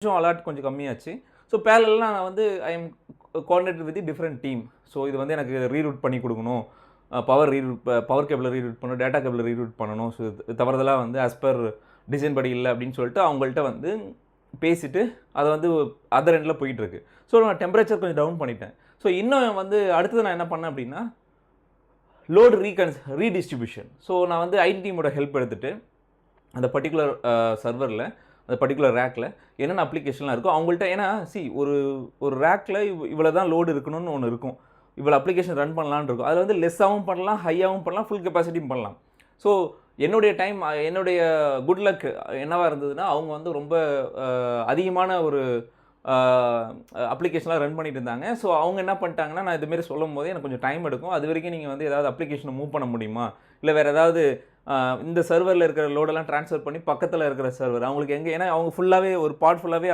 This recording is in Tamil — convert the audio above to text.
கொஞ்சம் அலர்ட் கொஞ்சம் கம்மியாச்சு. ஸோ பேரலலா நான் வந்து I am coordinated with different team. So இது வந்து எனக்கு ரீரூட் பண்ணி குடுக்கணும். பவர் கேபிள ரீரூட் பண்ணணும், டேட்டா கேபிள ரீரூட் பண்ணணும். ஸோ தவறுதலா வந்து ஆஸ் பெர் டிசைன் படி இல்ல அப்படின்னு சொல்லிட்டு அவங்கள்ட்ட வந்து பேசிட்டு, அது வந்து அதர் எண்ட்ல போயிட்டுருக்கு. ஸோ நான் டெம்பரேச்சர் கொஞ்சம் டவுன் பண்ணிட்டேன். ஸோ இன்னும் வந்து அடுத்தது நான் என்ன பண்ணேன் அப்படின்னா, லோட் ரீடிஸ்ட்ரிபியூஷன். ஸோ நான் வந்து ஐடி டீமோட ஹெல்ப் எடுத்துட்டு, அந்த பர்ட்டிகுலர் சர்வர்ல, அந்த பர்ட்டிகுலர் ரேக்ல என்னென்ன அப்ளிகேஷன்லாம் இருக்கோ அவங்கள்ட்ட ஏன்னா ஒரு ரேக்ல இவ்வளோ தான் லோடு இருக்கணும்னு ஒண்ணு இருக்கும். இவ்வளோ அப்ளிகேஷன் ரன் பண்ணலாம்னு இருக்கும். அதில வந்து லெஸ்ஸாவும் பண்ணலாம், ஹையாவும் பண்ணலாம், ஃபுல் கெப்பாசிட்டியும் பண்ணலாம். ஸோ என்னுடைய என்னுடைய குட் லக் என்னவா இருந்ததுன்னா, அவங்க வந்து ரொம்ப அதிகமான ஒரு அப்ளிகேஷன்லாம் ரன் பண்ணிட்டு இருந்தாங்க. ஸோ அவங்க என்ன பண்ணிட்டாங்கன்னா, நான் இதுமாரி சொல்லும்போதே எனக்கு கொஞ்சம் டைம் எடுக்கும். அதுவரைக்கும் நீங்க வந்து ஏதாவது அப்ளிகேஷன மூவ் பண்ண முடியுமா? இல்ல வேற ஏதாவது இந்த சர்வர்ல இருக்கிற லோடெல்லாம் ட்ரான்ஸ்ஃபர் பண்ணி பக்கத்துல இருக்கிற சர்வர் அவங்களுக்கு ஏன்னா அவங்க ஃபுல்லாவே ஒரு பாட் ஃபுல்லாவே